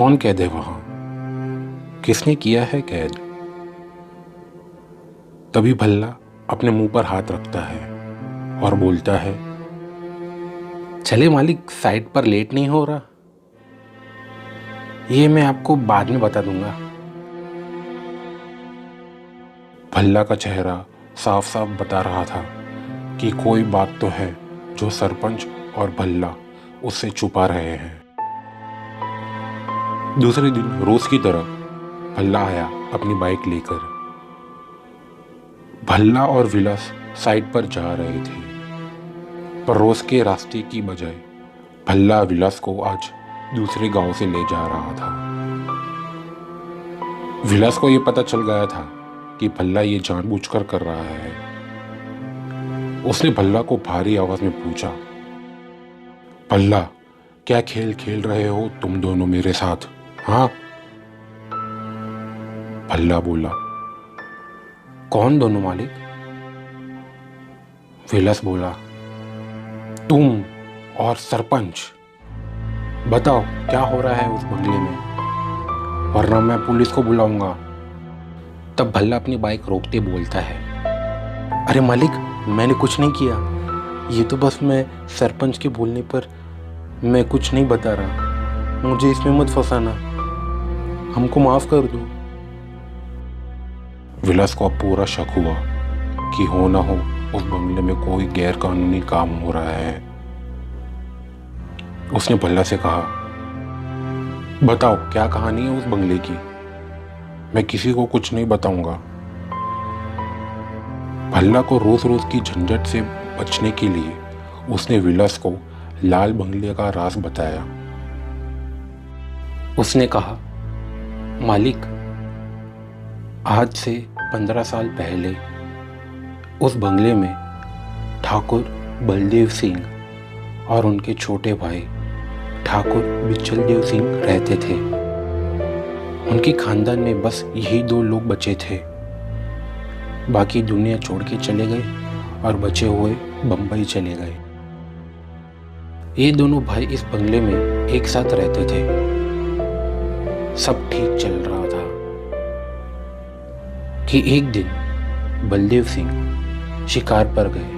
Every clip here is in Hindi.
कौन कैद है वहां? किसने किया है कैद? तभी भल्ला अपने मुंह पर हाथ रखता है और बोलता है, चले मालिक, साइड पर लेट नहीं हो रहा? ये मैं आपको बाद में बता दूंगा। भल्ला का चेहरा साफ साफ बता रहा था कि कोई बात तो है जो सरपंच और भल्ला उससे छुपा रहे हैं। दूसरे दिन रोज की तरह भल्ला आया अपनी बाइक लेकर। भल्ला और विलास साइड पर जा रहे थे, पर रोज के रास्ते की बजाय भल्ला विलास को आज दूसरे गांव से ले जा रहा था। विलास को यह पता चल गया था कि भल्ला ये जानबूझकर कर रहा है। उसने भल्ला को भारी आवाज में पूछा, भल्ला, क्या खेल खेल रहे हो तुम दोनों मेरे साथ? हाँ? भल्ला बोला, कौन दोनों मालिक? विलास बोला, तुम और सरपंच। बताओ क्या हो रहा है उस बंगले में, वरना मैं पुलिस को बुलाऊंगा। तब भल्ला अपनी बाइक रोकते बोलता है, अरे मालिक, मैंने कुछ नहीं किया। ये तो बस मैं सरपंच के बोलने पर मैं कुछ नहीं बता रहा। मुझे इसमें मत फंसाना, हमको माफ कर दो। विलास को अब पूरा शक हुआ कि हो ना हो उस बंगले में कोई गैर कानूनी काम हो रहा है। उसने भल्ला से कहा, बताओ क्या कहानी है उस बंगले की? मैं किसी को कुछ नहीं बताऊंगा। भल्ला को रोज रोज की झंझट से बचने के लिए उसने विलास को लाल बंगले का राज बताया। उसने कहा, मालिक, आज से 15 साल पहले उस बंगले में ठाकुर बलदेव सिंह और उनके छोटे भाई ठाकुर बिचलदेव सिंह रहते थे। उनके खानदान में बस यही 2 लोग बचे थे। बाकी दुनिया छोड़ के चले गए और बचे हुए बंबई चले गए। ये दोनों भाई इस बंगले में एक साथ रहते थे। सब ठीक चल रहा था कि एक दिन बलदेव सिंह शिकार पर गए।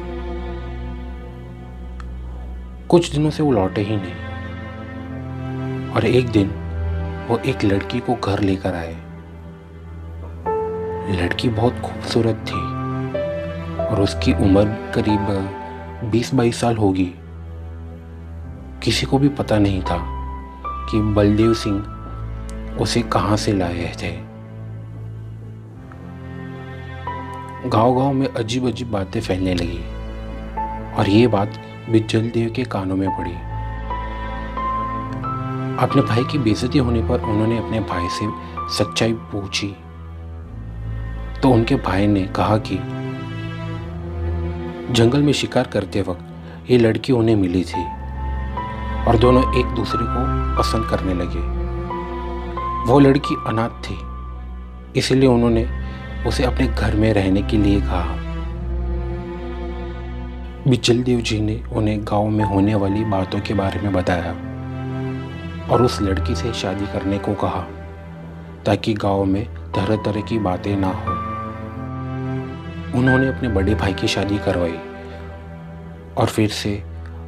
कुछ दिनों से वो लौटे ही नहीं, और एक दिन वो एक लड़की को घर लेकर आए। लड़की बहुत खूबसूरत थी और उसकी उम्र करीब 20-22 साल होगी। किसी को भी पता नहीं था कि बलदेव सिंह उसे कहां से लाए थे। गांव-गांव में अजीब अजीब बातें फैलने लगी और ये बात बिचलदेव के कानों में पड़ी। अपने भाई की बेइज्जती होने पर उन्होंने अपने भाई से सच्चाई पूछी तो उनके भाई ने कहा कि जंगल में शिकार करते वक्त ये लड़की उन्हें मिली थी और दोनों एक दूसरे को पसंद करने लगे। वो लड़की अनाथ थी, इसलिए उन्होंने उसे अपने घर में रहने के लिए कहा। बिचलदेव जी ने उन्हें गांव में होने वाली बातों के बारे में बताया और उस लड़की से शादी करने को कहा ताकि गांव में तरह तरह की बातें ना हो। उन्होंने अपने बड़े भाई की शादी करवाई और फिर से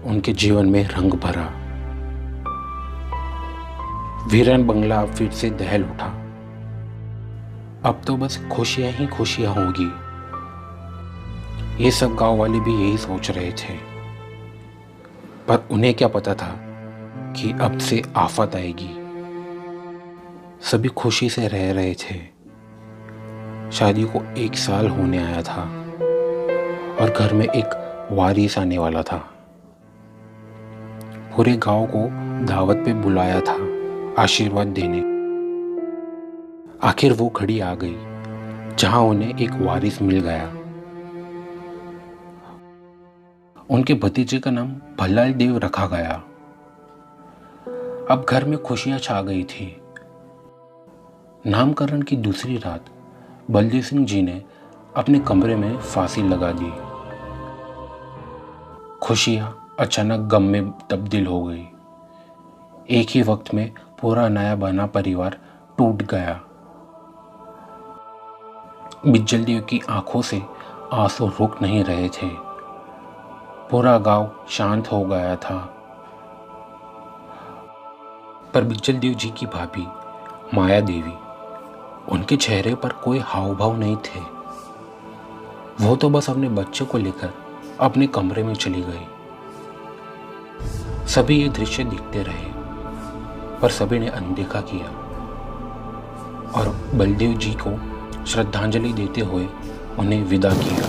उनके जीवन में रंग भरा। वीरान बंगला अब फिर से दहल उठा। अब तो बस खुशियां ही खुशियां होगी। ये सब गांव वाले भी यही सोच रहे थे, पर उन्हें क्या पता था कि अब से आफत आएगी। सभी खुशी से रह रहे थे। शादी को 1 साल होने आया था और घर में एक वारिस आने वाला था। पूरे गांव को दावत पे बुलाया था आशीर्वाद देने। आखिर वो घड़ी आ गई जहां उन्हें एक वारिस मिल गया। उनके भतीजे का नाम भल्लाल देव रखा गया। अब घर में खुशियां छा गई थी। नामकरण की दूसरी रात बलदेव सिंह जी ने अपने कमरे में फांसी लगा दी। खुशियां अचानक गम में तब्दील हो गई। एक ही वक्त में पूरा नया बना परिवार टूट गया। बिज्जल देव की आंखों से आंसू रुक नहीं रहे थे। पूरा गांव शांत हो गया था, पर बिज्जल देव जी की भाभी माया देवी, उनके चेहरे पर कोई हाव भाव नहीं थे। वो तो बस अपने बच्चे को लेकर अपने कमरे में चली गई। सभी ये दृश्य देखते रहे, पर सभी ने अनदेखा किया और बलदेव जी को श्रद्धांजलि देते हुए उन्हें विदा किया।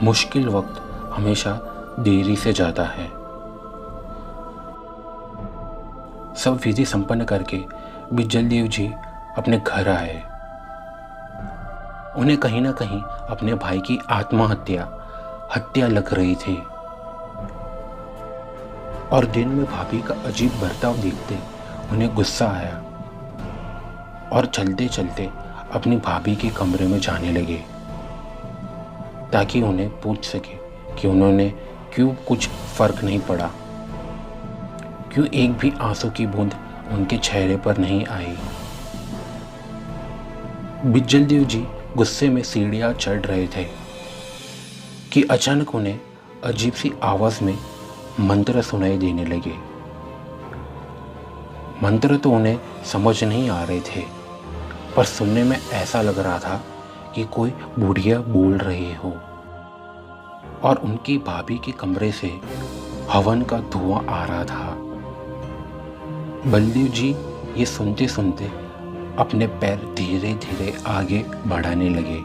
मुश्किल वक्त हमेशा देरी से जाता है। सब विधि संपन्न करके बिज्जल देव जी अपने घर आए। उन्हें कहीं ना कहीं अपने भाई की हत्या लग रही थी और दिन में भाभी का अजीब बर्ताव देखते उन्हें गुस्सा आया और चलते चलते अपनी भाभी के कमरे में जाने लगे ताकि उन्हें पूछ सके कि उन्होंने क्यों कुछ फर्क नहीं पड़ा, क्यों एक भी आंसू की बूंद उनके चेहरे पर नहीं आई। बिज्जल देव जी गुस्से में सीढ़ियां चढ़ रहे थे कि अचानक उन्हें अजीब सी आवाज में मंत्र सुनाई देने लगे। मंत्र तो उन्हें समझ नहीं आ रहे थे, पर सुनने में ऐसा लग रहा था कि कोई बुढ़िया बोल रही हो और उनकी भाभी के कमरे से हवन का धुआं आ रहा था। बलदेव जी ये सुनते सुनते अपने पैर धीरे धीरे आगे बढ़ाने लगे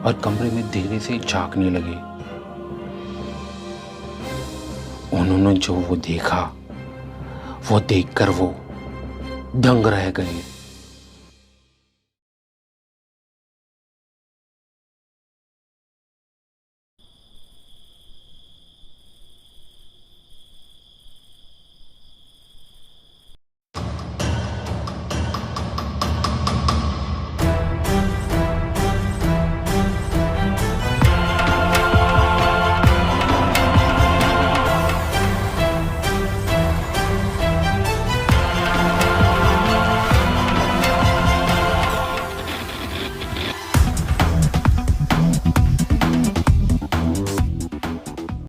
और कमरे में धीरे से झांकने लगे। उन्होंने जो वो देखा, वो देखकर वो दंग रह गए।